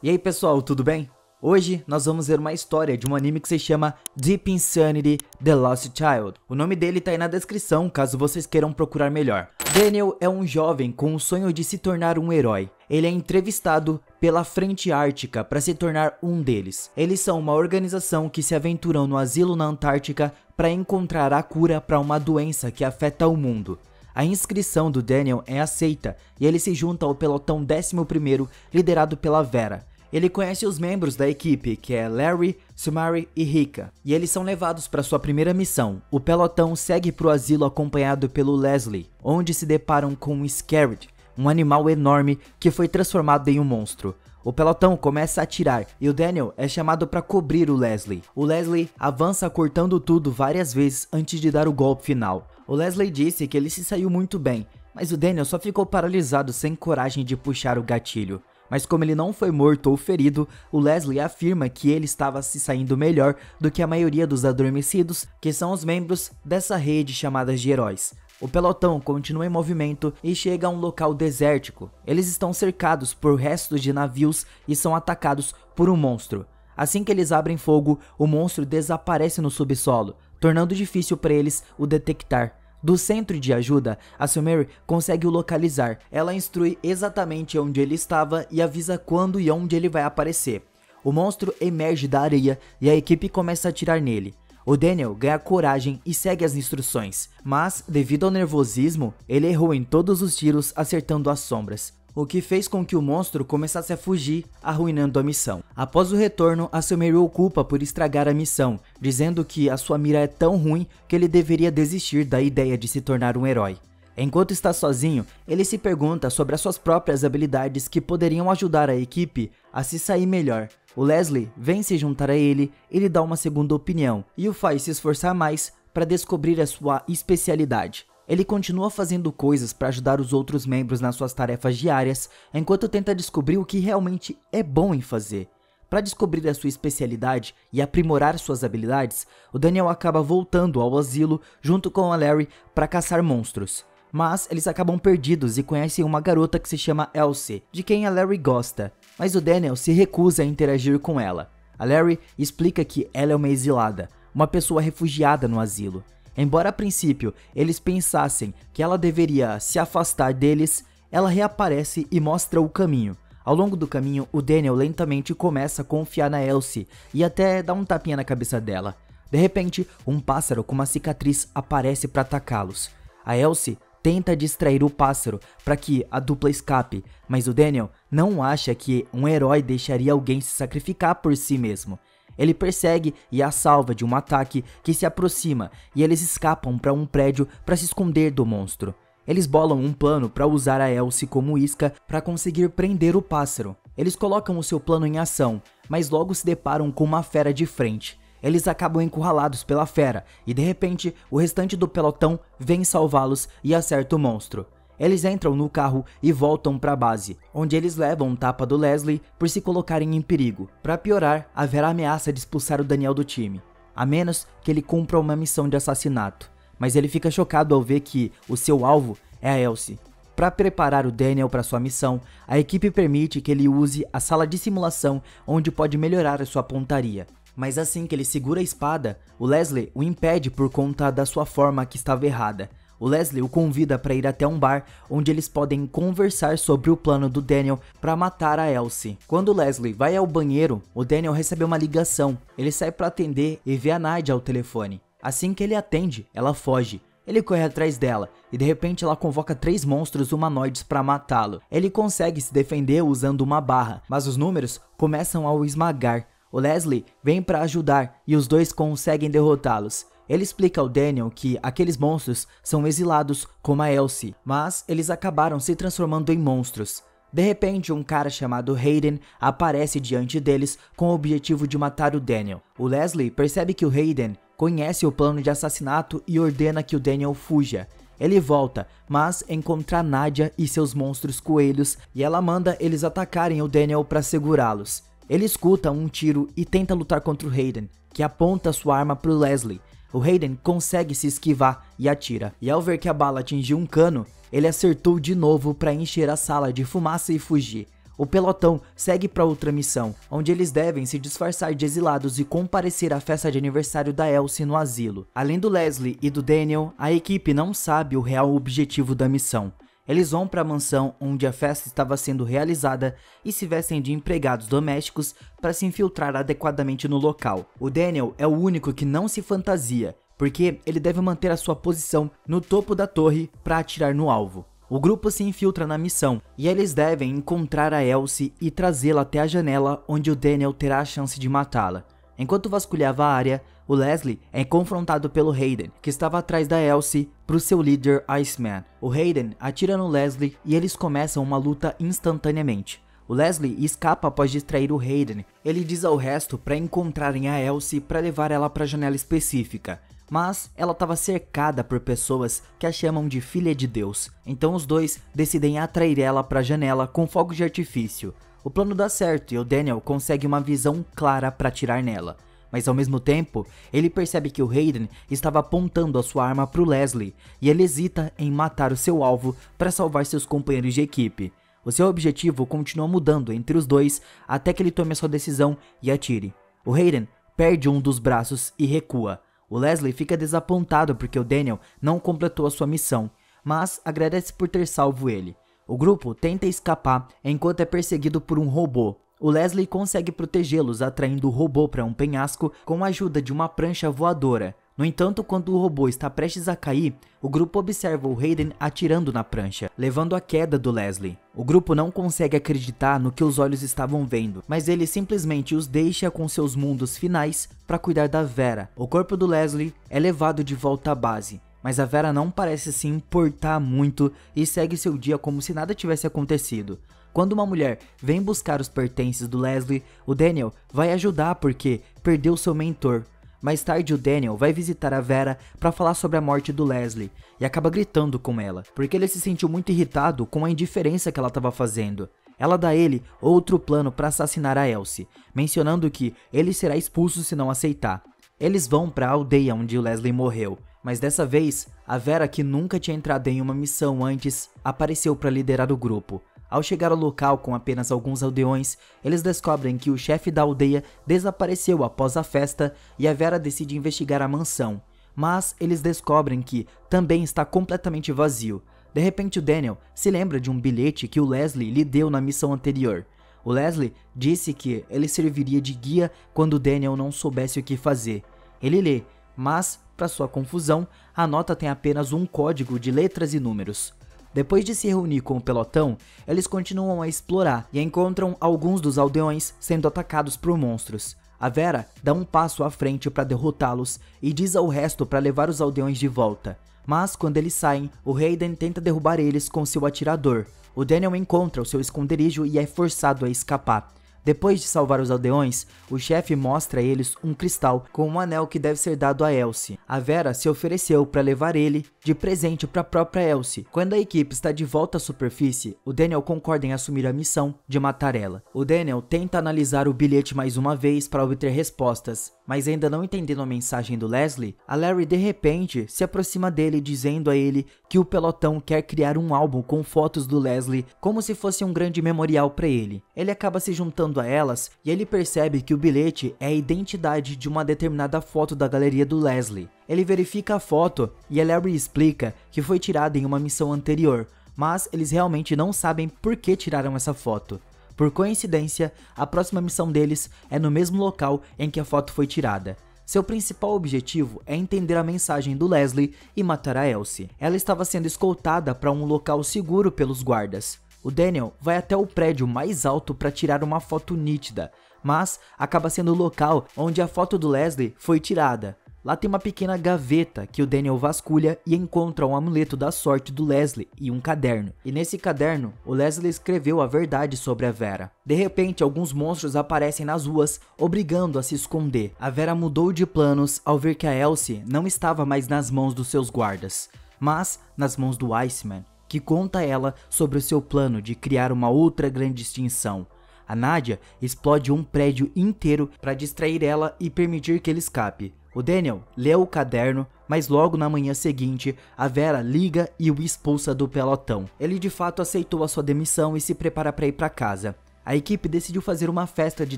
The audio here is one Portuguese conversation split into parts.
E aí pessoal, tudo bem? Hoje nós vamos ver uma história de um anime que se chama Deep Insanity The Lost Child. O nome dele tá aí na descrição, caso vocês queiram procurar melhor. Daniel é um jovem com o sonho de se tornar um herói. Ele é entrevistado pela Frente Ártica para se tornar um deles. Eles são uma organização que se aventuram no asilo na Antártica para encontrar a cura para uma doença que afeta o mundo. A inscrição do Daniel é aceita e ele se junta ao pelotão 11º, liderado pela Vera. Ele conhece os membros da equipe, que é Larry, Sumari e Rika, e eles são levados para sua primeira missão. O pelotão segue para o asilo acompanhado pelo Leslie, onde se deparam com um Scarred, um animal enorme que foi transformado em um monstro. O pelotão começa a atirar e o Daniel é chamado para cobrir o Leslie. O Leslie avança cortando tudo várias vezes antes de dar o golpe final. O Leslie disse que ele se saiu muito bem, mas o Daniel só ficou paralisado sem coragem de puxar o gatilho. Mas como ele não foi morto ou ferido, o Leslie afirma que ele estava se saindo melhor do que a maioria dos adormecidos, que são os membros dessa rede chamada de heróis. O pelotão continua em movimento e chega a um local desértico. Eles estão cercados por restos de navios e são atacados por um monstro. Assim que eles abrem fogo, o monstro desaparece no subsolo, tornando difícil para eles o detectar. Do centro de ajuda, a Sumari consegue o localizar. Ela instrui exatamente onde ele estava e avisa quando e onde ele vai aparecer. O monstro emerge da areia e a equipe começa a atirar nele. O Daniel ganha coragem e segue as instruções, mas, devido ao nervosismo, ele errou em todos os tiros, acertando as sombras, o que fez com que o monstro começasse a fugir, arruinando a missão. Após o retorno, a Sumari o culpa por estragar a missão, dizendo que a sua mira é tão ruim que ele deveria desistir da ideia de se tornar um herói. Enquanto está sozinho, ele se pergunta sobre as suas próprias habilidades que poderiam ajudar a equipe a se sair melhor. O Leslie vem se juntar a ele e lhe dá uma segunda opinião, e o faz se esforçar mais para descobrir a sua especialidade. Ele continua fazendo coisas para ajudar os outros membros nas suas tarefas diárias, enquanto tenta descobrir o que realmente é bom em fazer. Para descobrir a sua especialidade e aprimorar suas habilidades, o Daniel acaba voltando ao asilo junto com a Larry para caçar monstros. Mas eles acabam perdidos e conhecem uma garota que se chama Elsie, de quem a Larry gosta, mas o Daniel se recusa a interagir com ela. A Larry explica que ela é uma exilada, uma pessoa refugiada no asilo. Embora a princípio eles pensassem que ela deveria se afastar deles, ela reaparece e mostra o caminho. Ao longo do caminho, o Daniel lentamente começa a confiar na Elsie e até dá um tapinha na cabeça dela. De repente, um pássaro com uma cicatriz aparece para atacá-los. A Elsie tenta distrair o pássaro para que a dupla escape, mas o Daniel não acha que um herói deixaria alguém se sacrificar por si mesmo. Ele persegue e a salva de um ataque que se aproxima e eles escapam para um prédio para se esconder do monstro. Eles bolam um plano para usar a Elsie como isca para conseguir prender o pássaro. Eles colocam o seu plano em ação, mas logo se deparam com uma fera de frente. Eles acabam encurralados pela fera e de repente o restante do pelotão vem salvá-los e acerta o monstro. Eles entram no carro e voltam para a base, onde eles levam um tapa do Leslie por se colocarem em perigo. Para piorar, a Vera ameaça de expulsar o Daniel do time, a menos que ele cumpra uma missão de assassinato. Mas ele fica chocado ao ver que o seu alvo é a Elsie. Para preparar o Daniel para sua missão, a equipe permite que ele use a sala de simulação onde pode melhorar a sua pontaria. Mas assim que ele segura a espada, o Leslie o impede por conta da sua forma que estava errada. O Leslie o convida para ir até um bar onde eles podem conversar sobre o plano do Daniel para matar a Elsie. Quando o Leslie vai ao banheiro, o Daniel recebe uma ligação. Ele sai para atender e vê a Nadia ao telefone. Assim que ele atende, ela foge. Ele corre atrás dela e de repente ela convoca 3 monstros humanoides para matá-lo. Ele consegue se defender usando uma barra, mas os números começam a o esmagar. O Leslie vem para ajudar e os dois conseguem derrotá-los. Ele explica ao Daniel que aqueles monstros são exilados como a Elsie, mas eles acabaram se transformando em monstros. De repente, um cara chamado Hayden aparece diante deles com o objetivo de matar o Daniel. O Leslie percebe que o Hayden conhece o plano de assassinato e ordena que o Daniel fuja. Ele volta, mas encontra Nadia e seus monstros coelhos e ela manda eles atacarem o Daniel para segurá-los. Ele escuta um tiro e tenta lutar contra o Hayden, que aponta sua arma para o Leslie. O Hayden consegue se esquivar e atira, e ao ver que a bala atingiu um cano, ele acertou de novo para encher a sala de fumaça e fugir. O pelotão segue para outra missão, onde eles devem se disfarçar de exilados e comparecer à festa de aniversário da Elsie no asilo. Além do Leslie e do Daniel, a equipe não sabe o real objetivo da missão. Eles vão para a mansão onde a festa estava sendo realizada e se vestem de empregados domésticos para se infiltrar adequadamente no local. O Daniel é o único que não se fantasia, porque ele deve manter a sua posição no topo da torre para atirar no alvo. O grupo se infiltra na missão e eles devem encontrar a Elsie e trazê-la até a janela onde o Daniel terá a chance de matá-la. Enquanto vasculhava a área, o Leslie é confrontado pelo Hayden, que estava atrás da Elsie, para o seu líder Iceman. O Hayden atira no Leslie e eles começam uma luta instantaneamente. O Leslie escapa após distrair o Hayden. Ele diz ao resto para encontrarem a Elsie para levar ela para a janela específica. Mas ela estava cercada por pessoas que a chamam de filha de Deus, então os dois decidem atrair ela para a janela com fogos de artifício. O plano dá certo e o Daniel consegue uma visão clara para atirar nela, mas ao mesmo tempo ele percebe que o Hayden estava apontando a sua arma para o Leslie e ele hesita em matar o seu alvo para salvar seus companheiros de equipe. O seu objetivo continua mudando entre os dois até que ele tome a sua decisão e atire. O Hayden perde um dos braços e recua. O Leslie fica desapontado porque o Daniel não completou a sua missão, mas agradece por ter salvo ele. O grupo tenta escapar enquanto é perseguido por um robô. O Leslie consegue protegê-los atraindo o robô para um penhasco com a ajuda de uma prancha voadora. No entanto, quando o robô está prestes a cair, o grupo observa o Hayden atirando na prancha, levando à queda do Leslie. O grupo não consegue acreditar no que os olhos estavam vendo, mas ele simplesmente os deixa com seus mundos finais para cuidar da Vera. O corpo do Leslie é levado de volta à base, mas a Vera não parece se importar muito e segue seu dia como se nada tivesse acontecido. Quando uma mulher vem buscar os pertences do Leslie, o Daniel vai ajudar porque perdeu seu mentor. Mais tarde o Daniel vai visitar a Vera para falar sobre a morte do Leslie e acaba gritando com ela, porque ele se sentiu muito irritado com a indiferença que ela estava fazendo. Ela dá a ele outro plano para assassinar a Elsie, mencionando que ele será expulso se não aceitar. Eles vão para a aldeia onde o Leslie morreu, mas dessa vez a Vera, que nunca tinha entrado em uma missão antes, apareceu para liderar o grupo. Ao chegar ao local com apenas alguns aldeões, eles descobrem que o chefe da aldeia desapareceu após a festa e a Vera decide investigar a mansão, mas eles descobrem que também está completamente vazio. De repente o Daniel se lembra de um bilhete que o Leslie lhe deu na missão anterior. O Leslie disse que ele serviria de guia quando o Daniel não soubesse o que fazer. Ele lê, mas, para sua confusão, a nota tem apenas um código de letras e números. Depois de se reunir com o pelotão, eles continuam a explorar e encontram alguns dos aldeões sendo atacados por monstros. A Vera dá um passo à frente para derrotá-los e diz ao resto para levar os aldeões de volta. Mas quando eles saem, o Hayden tenta derrubar eles com seu atirador. O Daniel encontra o seu esconderijo e é forçado a escapar. Depois de salvar os aldeões, o chefe mostra a eles um cristal com um anel que deve ser dado a Elsie. A Vera se ofereceu para levar ele de presente para a própria Elsie. Quando a equipe está de volta à superfície, o Daniel concorda em assumir a missão de matar ela. O Daniel tenta analisar o bilhete mais uma vez para obter respostas, mas ainda não entendendo a mensagem do Leslie, a Larry de repente se aproxima dele dizendo a ele que o pelotão quer criar um álbum com fotos do Leslie como se fosse um grande memorial para ele. Ele acaba se juntando a elas e ele percebe que o bilhete é a identidade de uma determinada foto da galeria do Leslie. Ele verifica a foto e a Larry explica que foi tirada em uma missão anterior, mas eles realmente não sabem por que tiraram essa foto. Por coincidência, a próxima missão deles é no mesmo local em que a foto foi tirada. Seu principal objetivo é entender a mensagem do Leslie e matar a Elsie. Ela estava sendo escoltada para um local seguro pelos guardas. O Daniel vai até o prédio mais alto para tirar uma foto nítida, mas acaba sendo o local onde a foto do Leslie foi tirada. Lá tem uma pequena gaveta que o Daniel vasculha e encontra um amuleto da sorte do Leslie e um caderno. E nesse caderno, o Leslie escreveu a verdade sobre a Vera. De repente, alguns monstros aparecem nas ruas, obrigando a se esconder. A Vera mudou de planos ao ver que a Elsie não estava mais nas mãos dos seus guardas, mas nas mãos do Iceman, que conta a ela sobre o seu plano de criar uma outra grande extinção. A Nadia explode um prédio inteiro para distrair ela e permitir que ele escape. O Daniel lê o caderno, mas logo na manhã seguinte, a Vera liga e o expulsa do pelotão. Ele de fato aceitou a sua demissão e se prepara para ir para casa. A equipe decidiu fazer uma festa de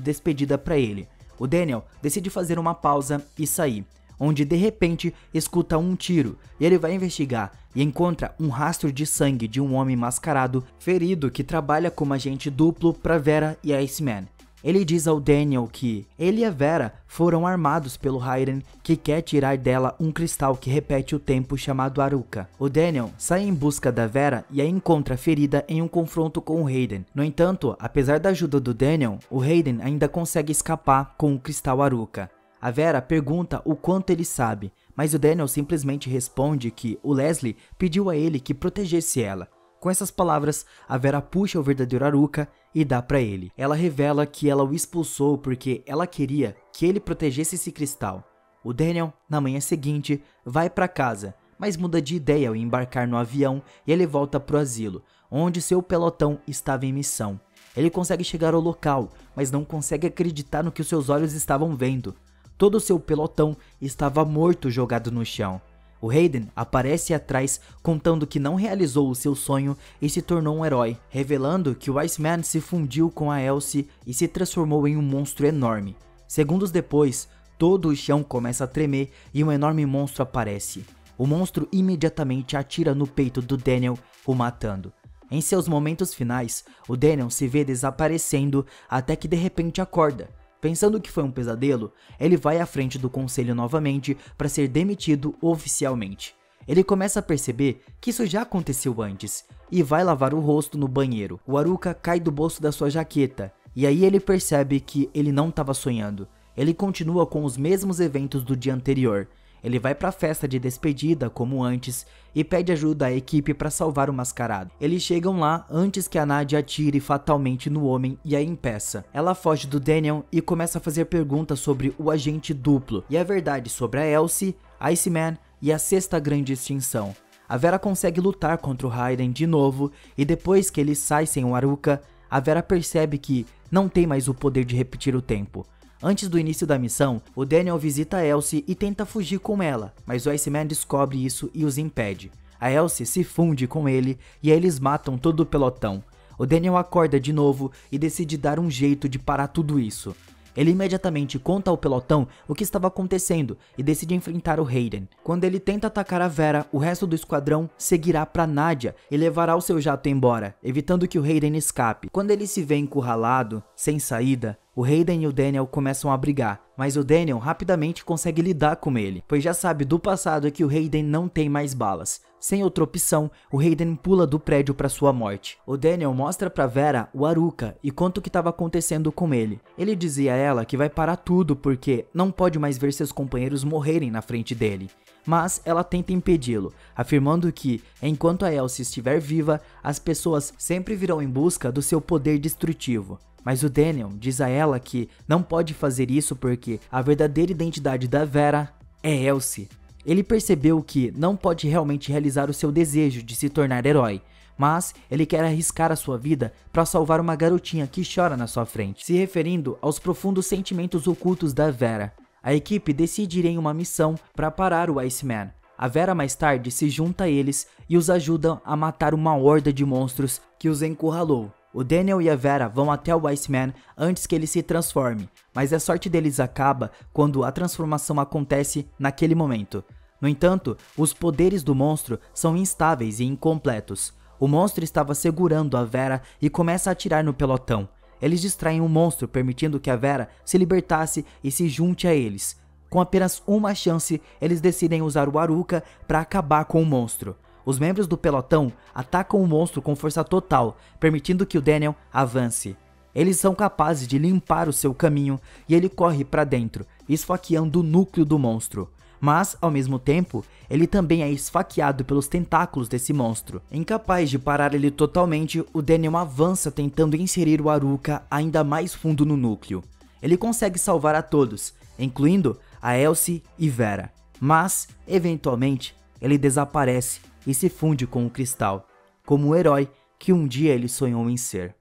despedida para ele. O Daniel decide fazer uma pausa e sair, onde de repente escuta um tiro e ele vai investigar e encontra um rastro de sangue de um homem mascarado ferido que trabalha como agente duplo para Vera e Iceman. Ele diz ao Daniel que ele e a Vera foram armados pelo Hayden, que quer tirar dela um cristal que repete o tempo chamado Aruka. O Daniel sai em busca da Vera e a encontra ferida em um confronto com o Hayden. No entanto, apesar da ajuda do Daniel, o Hayden ainda consegue escapar com o cristal Aruka. A Vera pergunta o quanto ele sabe, mas o Daniel simplesmente responde que o Leslie pediu a ele que protegesse ela. Com essas palavras, a Vera puxa o verdadeiro Aruka e dá pra ele. Ela revela que ela o expulsou porque ela queria que ele protegesse esse cristal. O Daniel, na manhã seguinte, vai pra casa, mas muda de ideia ao embarcar no avião e ele volta pro asilo, onde seu pelotão estava em missão. Ele consegue chegar ao local, mas não consegue acreditar no que os seus olhos estavam vendo. Todo o seu pelotão estava morto jogado no chão. O Hayden aparece atrás contando que não realizou o seu sonho e se tornou um herói, revelando que o Iceman se fundiu com a Elsie e se transformou em um monstro enorme. Segundos depois, todo o chão começa a tremer e um enorme monstro aparece. O monstro imediatamente atira no peito do Daniel, o matando. Em seus momentos finais, o Daniel se vê desaparecendo até que de repente acorda. Pensando que foi um pesadelo, ele vai à frente do conselho novamente para ser demitido oficialmente. Ele começa a perceber que isso já aconteceu antes e vai lavar o rosto no banheiro. O Aruka cai do bolso da sua jaqueta e aí ele percebe que ele não estava sonhando. Ele continua com os mesmos eventos do dia anterior. Ele vai para a festa de despedida como antes e pede ajuda à equipe para salvar o mascarado. Eles chegam lá antes que a Nadia atire fatalmente no homem e a impeça. Ela foge do Daniel e começa a fazer perguntas sobre o agente duplo e a verdade sobre a Elsie, Iceman e a sexta grande extinção. A Vera consegue lutar contra o Hayden de novo e depois que ele sai sem o Aruka, a Vera percebe que não tem mais o poder de repetir o tempo. Antes do início da missão, o Daniel visita a Elsie e tenta fugir com ela, mas o Iceman descobre isso e os impede. A Elsie se funde com ele e aí eles matam todo o pelotão. O Daniel acorda de novo e decide dar um jeito de parar tudo isso. Ele imediatamente conta ao pelotão o que estava acontecendo e decide enfrentar o Hayden. Quando ele tenta atacar a Vera, o resto do esquadrão seguirá para Nadia e levará o seu jato embora, evitando que o Hayden escape. Quando ele se vê encurralado, sem saída, o Hayden e o Daniel começam a brigar, mas o Daniel rapidamente consegue lidar com ele, pois já sabe do passado que o Hayden não tem mais balas. Sem outra opção, o Hayden pula do prédio para sua morte. O Daniel mostra para Vera o Aruka e conta o que estava acontecendo com ele. Ele dizia a ela que vai parar tudo porque não pode mais ver seus companheiros morrerem na frente dele. Mas ela tenta impedi-lo, afirmando que, enquanto a Elsie estiver viva, as pessoas sempre virão em busca do seu poder destrutivo. Mas o Daniel diz a ela que não pode fazer isso porque a verdadeira identidade da Vera é Elsie. Ele percebeu que não pode realmente realizar o seu desejo de se tornar herói, mas ele quer arriscar a sua vida para salvar uma garotinha que chora na sua frente. Se referindo aos profundos sentimentos ocultos da Vera, a equipe decide ir em uma missão para parar o Iceman. A Vera mais tarde se junta a eles e os ajuda a matar uma horda de monstros que os encurralou. O Daniel e a Vera vão até o Iceman antes que ele se transforme, mas a sorte deles acaba quando a transformação acontece naquele momento. No entanto, os poderes do monstro são instáveis e incompletos. O monstro estava segurando a Vera e começa a atirar no pelotão. Eles distraem o monstro, permitindo que a Vera se libertasse e se junte a eles. Com apenas uma chance, eles decidem usar o Aruka para acabar com o monstro. Os membros do pelotão atacam o monstro com força total, permitindo que o Daniel avance. Eles são capazes de limpar o seu caminho e ele corre para dentro, esfaqueando o núcleo do monstro. Mas, ao mesmo tempo, ele também é esfaqueado pelos tentáculos desse monstro. Incapaz de parar ele totalmente, o Daniel avança tentando inserir o Aruka ainda mais fundo no núcleo. Ele consegue salvar a todos, incluindo a Elsie e Vera. Mas, eventualmente, ele desaparece e se funde com o cristal, como o herói que um dia ele sonhou em ser.